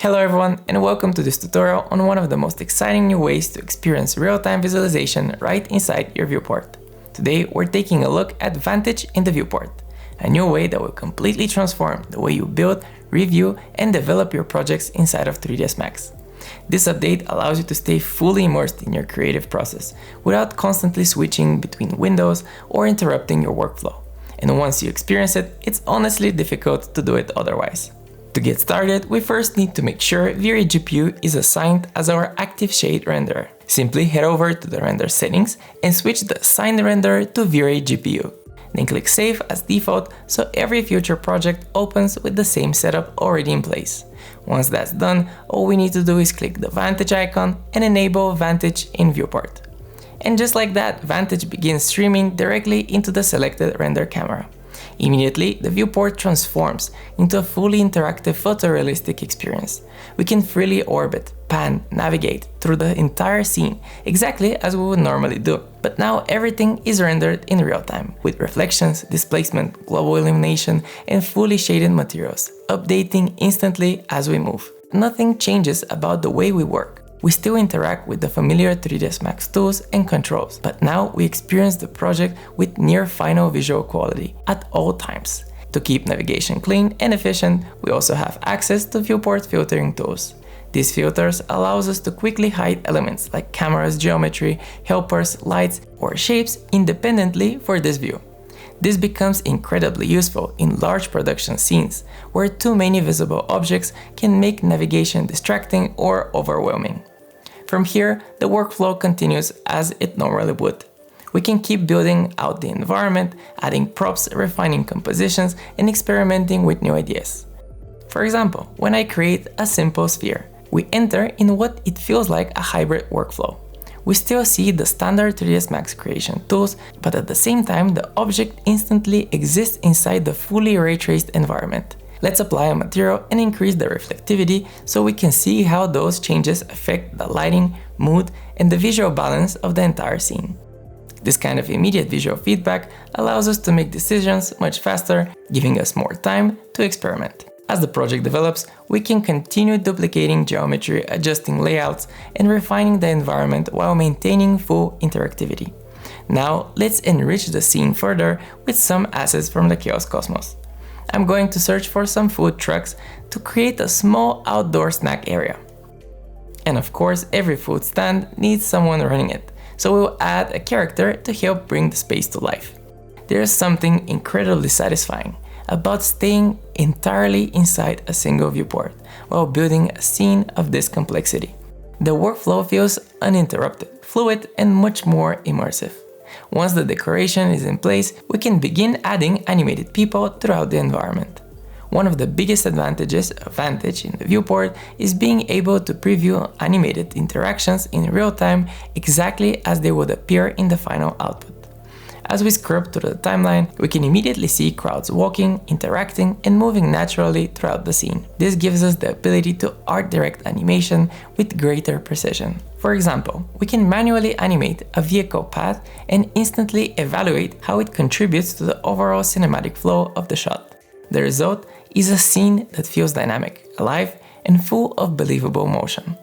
Hello everyone, and welcome to this tutorial on one of the most exciting new ways to experience real-time visualization right inside your viewport. Today we're taking a look at Vantage in the viewport, a new way that will completely transform the way you build, review, and develop your projects inside of 3ds Max. This update allows you to stay fully immersed in your creative process without constantly switching between windows or interrupting your workflow. And once you experience it, it's honestly difficult to do it otherwise. To get started, we first need to make sure V-Ray GPU is assigned as our active shade renderer. Simply head over to the render settings and switch the assigned renderer to V-Ray GPU. Then click Save as default so every future project opens with the same setup already in place. Once that's done, all we need to do is click the Vantage icon and enable Vantage in Viewport. And just like that, Vantage begins streaming directly into the selected render camera. Immediately, the viewport transforms into a fully interactive photorealistic experience. We can freely orbit, pan, navigate through the entire scene, exactly as we would normally do. But now everything is rendered in real time, with reflections, displacement, global illumination, and fully shaded materials, updating instantly as we move. Nothing changes about the way we work. We still interact with the familiar 3ds Max tools and controls, but now we experience the project with near final visual quality at all times. To keep navigation clean and efficient, we also have access to viewport filtering tools. These filters allows us to quickly hide elements like cameras, geometry, helpers, lights, or shapes independently for this view. This becomes incredibly useful in large production scenes, where too many visible objects can make navigation distracting or overwhelming. From here, the workflow continues as it normally would. We can keep building out the environment, adding props, refining compositions, and experimenting with new ideas. For example, when I create a simple sphere, we enter in what it feels like a hybrid workflow. We still see the standard 3ds Max creation tools, but at the same time the object instantly exists inside the fully ray-traced environment. Let's apply a material and increase the reflectivity so we can see how those changes affect the lighting, mood, and the visual balance of the entire scene. This kind of immediate visual feedback allows us to make decisions much faster, giving us more time to experiment. As the project develops, we can continue duplicating geometry, adjusting layouts, and refining the environment while maintaining full interactivity. Now, let's enrich the scene further with some assets from the Chaos Cosmos. I'm going to search for some food trucks to create a small outdoor snack area. And of course, every food stand needs someone running it, so we'll add a character to help bring the space to life. There's something incredibly satisfying about staying entirely inside a single viewport while building a scene of this complexity. The workflow feels uninterrupted, fluid, and much more immersive. Once the decoration is in place, we can begin adding animated people throughout the environment. One of the biggest advantages of Vantage in the viewport is being able to preview animated interactions in real time exactly as they would appear in the final output. As we scrub through the timeline, we can immediately see crowds walking, interacting, and moving naturally throughout the scene. This gives us the ability to art direct animation with greater precision. For example, we can manually animate a vehicle path and instantly evaluate how it contributes to the overall cinematic flow of the shot. The result is a scene that feels dynamic, alive, and full of believable motion.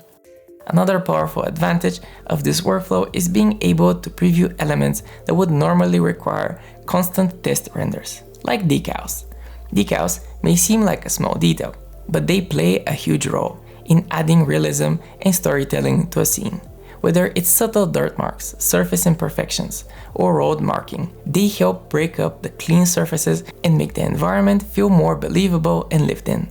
Another powerful advantage of this workflow is being able to preview elements that would normally require constant test renders, like decals. Decals may seem like a small detail, but they play a huge role in adding realism and storytelling to a scene. Whether it's subtle dirt marks, surface imperfections, or road marking, they help break up the clean surfaces and make the environment feel more believable and lived in.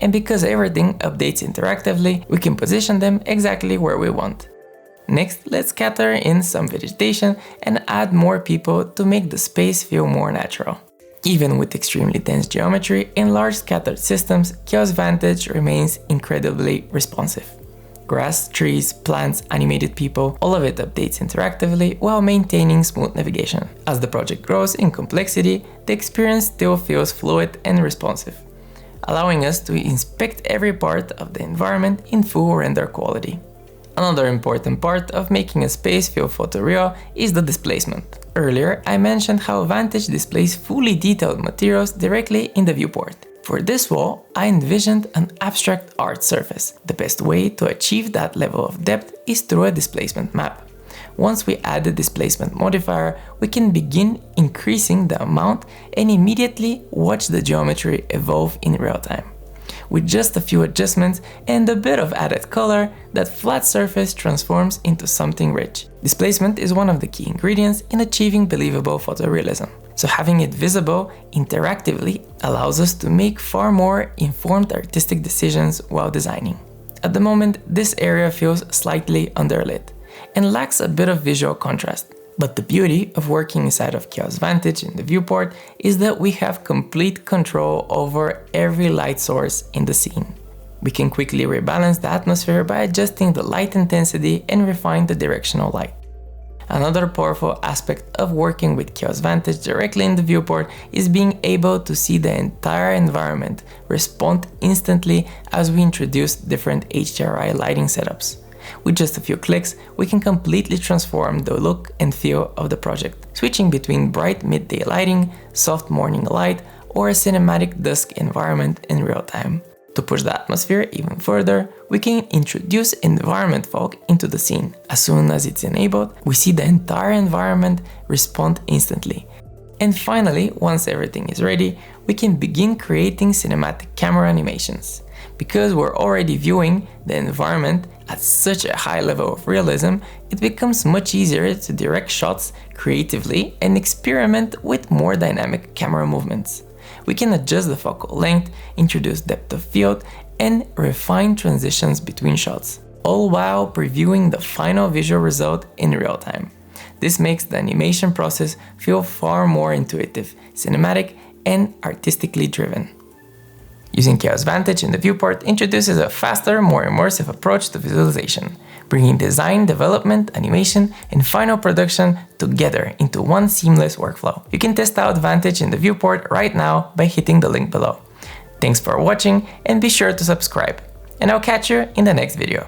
And because everything updates interactively, we can position them exactly where we want. Next, let's scatter in some vegetation and add more people to make the space feel more natural. Even with extremely dense geometry and large scattered systems, Chaos Vantage remains incredibly responsive. Grass, trees, plants, animated people, all of it updates interactively while maintaining smooth navigation. As the project grows in complexity, the experience still feels fluid and responsive, allowing us to inspect every part of the environment in full render quality. Another important part of making a space feel photoreal is the displacement. Earlier, I mentioned how Vantage displays fully detailed materials directly in the viewport. For this wall, I envisioned an abstract art surface. The best way to achieve that level of depth is through a displacement map. Once we add the displacement modifier, we can begin increasing the amount and immediately watch the geometry evolve in real time. With just a few adjustments and a bit of added color, that flat surface transforms into something rich. Displacement is one of the key ingredients in achieving believable photorealism. So having it visible interactively allows us to make far more informed artistic decisions while designing. At the moment, this area feels slightly underlit and lacks a bit of visual contrast. But the beauty of working inside of Chaos Vantage in the viewport is that we have complete control over every light source in the scene. We can quickly rebalance the atmosphere by adjusting the light intensity and refine the directional light. Another powerful aspect of working with Chaos Vantage directly in the viewport is being able to see the entire environment respond instantly as we introduce different HDRI lighting setups. With just a few clicks, we can completely transform the look and feel of the project, switching between bright midday lighting, soft morning light, or a cinematic dusk environment in real time. To push the atmosphere even further, we can introduce environment fog into the scene. As soon as it's enabled, we see the entire environment respond instantly. And finally, once everything is ready, we can begin creating cinematic camera animations. Because we're already viewing the environment at such a high level of realism, it becomes much easier to direct shots creatively and experiment with more dynamic camera movements. We can adjust the focal length, introduce depth of field, and refine transitions between shots, all while previewing the final visual result in real time. This makes the animation process feel far more intuitive, cinematic, and artistically driven. Using Chaos Vantage in the viewport introduces a faster, more immersive approach to visualization, bringing design, development, animation, and final production together into one seamless workflow. You can test out Vantage in the viewport right now by hitting the link below. Thanks for watching and be sure to subscribe. And I'll catch you in the next video.